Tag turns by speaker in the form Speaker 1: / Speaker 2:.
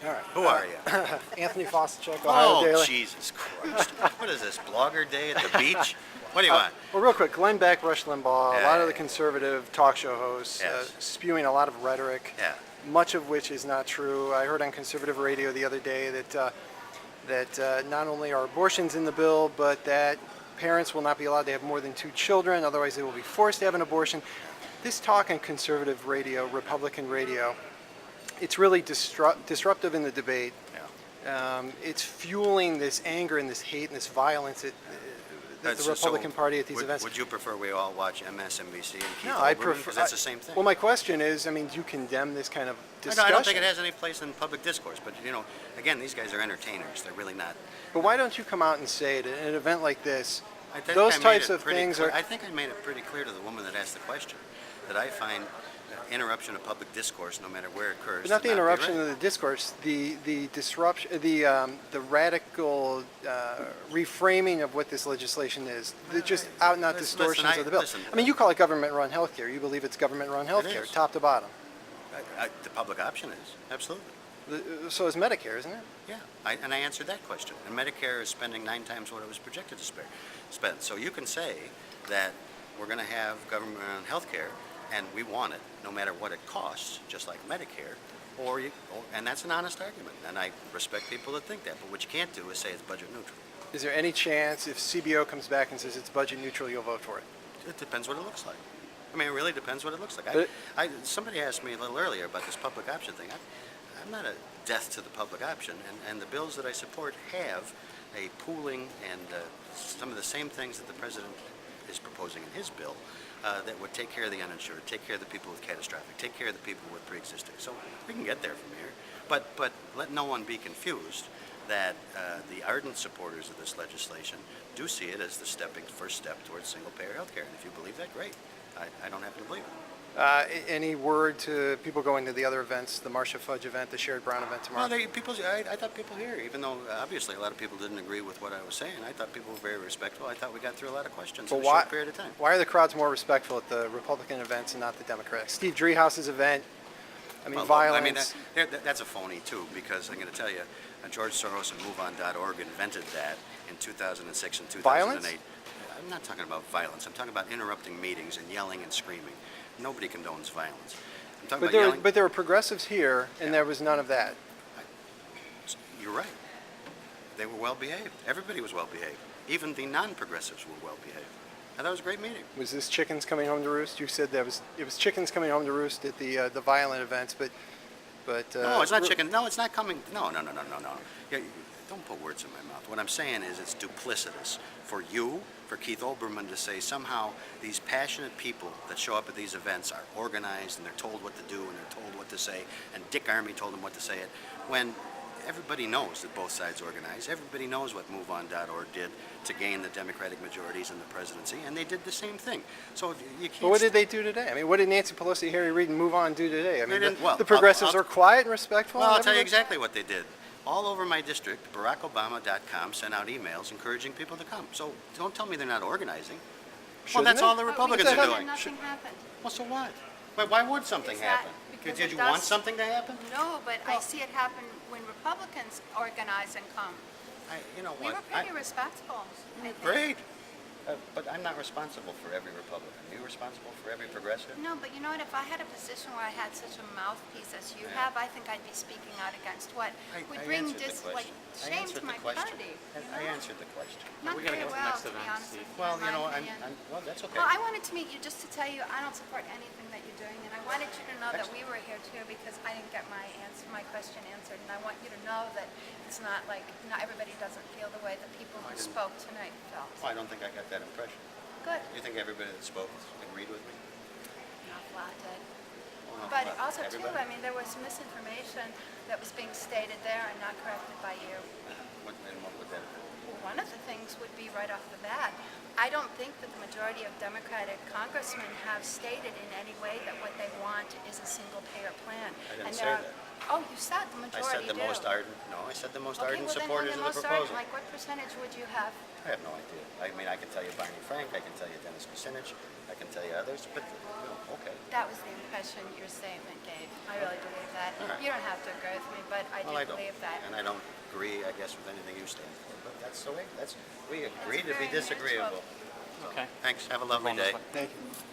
Speaker 1: All right.
Speaker 2: Who are you?
Speaker 1: Anthony Fosicek,
Speaker 2: Oh,
Speaker 1: OhioDaily.
Speaker 2: Jesus Christ. What is this, blogger day at the beach? What do you want?
Speaker 1: Well, real quick, Glenn Beck, Rush Limbaugh, a lot of the
Speaker 2: Yeah.
Speaker 1: conservative talk show hosts
Speaker 2: Yes.
Speaker 1: spewing a lot of rhetoric,
Speaker 2: Yeah.
Speaker 1: much of which is not true. I heard on conservative radio the other day that not only are abortions in the bill, but that parents will not be allowed to have more than 2 children, otherwise they will be forced to have an abortion. This talk on conservative radio, Republican radio, it's really disruptive in the debate.
Speaker 2: Yeah.
Speaker 1: It's fueling this anger and this hate and this violence at the Republican Party at these events.
Speaker 2: Would you prefer we all watch MSNBC and Keith
Speaker 1: No, I
Speaker 2: Olbermann?
Speaker 1: prefer.
Speaker 2: Because that's the same thing.
Speaker 1: Well, my question is, I mean, do you condemn this kind of discussion?
Speaker 2: I don't think it has any place in public discourse. But, you know, again, these guys are entertainers. They're really not.
Speaker 1: But why don't you come out and say it at an event like this?
Speaker 2: I think
Speaker 1: Those
Speaker 2: I made
Speaker 1: types
Speaker 2: it
Speaker 1: of
Speaker 2: pretty
Speaker 1: things
Speaker 2: clear.
Speaker 1: are.
Speaker 2: I think I made it pretty clear to the woman that asked the question that I find interruption of public discourse, no matter where it occurs.
Speaker 1: But not the
Speaker 2: to be
Speaker 1: interruption
Speaker 2: right.
Speaker 1: of the discourse, the disruption, the radical reframing of what this legislation is. Just out and out distortions of the bill.
Speaker 2: Listen,
Speaker 1: I mean, you call it government-run healthcare. You believe it's government-run healthcare,
Speaker 2: is.
Speaker 1: top to bottom.
Speaker 2: The public option is, absolutely.
Speaker 1: So is Medicare, isn't it?
Speaker 2: Yeah, and I answered that question. And Medicare is spending 9 times what it was projected to spend. So you can say that we're going to have government-run health care, and we want it, no matter what it costs, just like Medicare, and that's an honest argument. And I respect people that think that. But what you can't do is say it's budget neutral.
Speaker 1: Is there any chance if CBO comes back and says it's budget neutral, you'll vote for it?
Speaker 2: It depends what it looks like. I mean, it really depends what it looks like.
Speaker 1: But
Speaker 2: Somebody asked me a little earlier about this public option thing. I'm not a death to the public option, and the bills that I support have a pooling and some of the same things that the president is proposing in his bill that would take care of the uninsured, take care of the people with catastrophic, take care of the people with pre-existing. So we can get there from here, but let no one be confused that the ardent supporters of this legislation do see it as the first step towards single-payer health care. And if you believe that, great. I don't happen to believe it.
Speaker 1: Any word to people going to the other events, the Marcia Fudge event, the Sherrod Brown event tomorrow?
Speaker 2: Well, I thought people here, even though obviously a lot of people didn't agree with what I was saying, I thought people were very respectful. I thought we got through a lot of questions in a short period of time.
Speaker 1: Why are the crowds more respectful at the Republican events and not the Democratic? Steve Dreehouse's event, I mean, violence.
Speaker 2: That's a phony, too, because I'm going to tell you, George Soros and MoveOn.org invented that in 2006 and 2008.
Speaker 1: Violence?
Speaker 2: I'm not talking about violence. I'm talking about interrupting meetings and yelling and screaming. Nobody condones violence. I'm talking about yelling.
Speaker 1: But there were progressives here, and there was none of that.
Speaker 2: You're right. They were well behaved. Everybody was well behaved. Even the non-progressives were well behaved. And that was a great meeting.
Speaker 1: Was this chickens coming home to roost? You said it was chickens coming home to roost at the violent events, but
Speaker 2: no, it's not chicken. No, it's not coming. No. Yeah, don't put words in my mouth. What I'm saying is it's duplicitous for you, for Keith Olbermann to say somehow these passionate people that show up at these events are organized and they're told what to do and they're told what to say, and Dick Armey told them what to say it, when everybody knows that both sides organize. Everybody knows what MoveOn.org did to gain the Democratic majorities in the presidency, and they did the same thing. So you can't.
Speaker 1: But what did they do today? I mean, what did Nancy Pelosi, Harry Reid, and Move On do today? I mean, the
Speaker 2: I'll
Speaker 1: progressives are quiet and respectful.
Speaker 2: Well, I'll tell you exactly what they did. All over my district, BarackObama.com sent out emails encouraging people to come. So don't tell me they're not organizing. Well, that's all the Republicans are doing.
Speaker 3: Nothing happened.
Speaker 2: Well, so what? Why would something happen? Did you want something to happen?
Speaker 3: No, but I see it happen when Republicans organize and come.
Speaker 2: You know
Speaker 3: We
Speaker 2: what?
Speaker 3: were pretty respectful. I think.
Speaker 2: Great. But I'm not responsible for every Republican. Are you responsible for every progressive?
Speaker 3: No, but you know what? If I had a position where I had such a mouthpiece as you have, I think I'd be speaking out against what would bring shame to my party.
Speaker 2: I answered the question.
Speaker 3: Not
Speaker 4: We gotta
Speaker 3: very
Speaker 4: get to the
Speaker 3: well,
Speaker 4: next
Speaker 3: to be
Speaker 4: event,
Speaker 3: honest
Speaker 4: Steve.
Speaker 3: with you.
Speaker 2: Well,
Speaker 3: in
Speaker 2: you
Speaker 3: my
Speaker 2: know,
Speaker 3: opinion.
Speaker 2: well, that's okay.
Speaker 3: Well, I wanted to meet you just to tell you I don't support anything that you're doing, and I wanted you to know that we were here too because I didn't get my question answered, and I want you to know that it's not like not everybody doesn't feel the way that people who spoke tonight felt.
Speaker 2: Well, I don't think I got that impression.
Speaker 3: Good.
Speaker 2: You think everybody that spoke agreed with me?
Speaker 3: Not a lot did.
Speaker 2: Well,
Speaker 3: But
Speaker 2: not
Speaker 3: also too,
Speaker 2: everybody.
Speaker 3: I mean, there was misinformation that was being stated there and not corrected by you.
Speaker 2: What would that be?
Speaker 3: One of the things would be right off the bat, I don't think that the majority of Democratic congressmen have stated in any way that what they want is a single-payer plan.
Speaker 2: I didn't
Speaker 3: And
Speaker 2: say
Speaker 3: there
Speaker 2: that.
Speaker 3: Oh, you said the
Speaker 2: I
Speaker 3: majority
Speaker 2: said the
Speaker 3: do.
Speaker 2: most ardent, no, I said the most
Speaker 3: Okay,
Speaker 2: ardent
Speaker 3: well then,
Speaker 2: supporters of the
Speaker 3: most ardent,
Speaker 2: proposal.
Speaker 3: like what percentage would you have?
Speaker 2: I have no idea. I mean, I can tell you Barney Frank, I can tell you Dennis Kucinich, I can tell you others, but, okay.
Speaker 3: That was the impression your statement gave. I really believe that.
Speaker 2: All right.
Speaker 3: You don't have to agree with me, but I
Speaker 2: Well,
Speaker 3: do
Speaker 2: I don't.
Speaker 3: believe that.
Speaker 2: And I don't agree, I guess, with anything you stand for, but that's the way, we agree to be
Speaker 3: very mutual.
Speaker 2: disagreeable.
Speaker 4: Okay.
Speaker 2: Thanks, have a lovely
Speaker 4: Going this
Speaker 2: day.
Speaker 4: way.
Speaker 1: Thank you.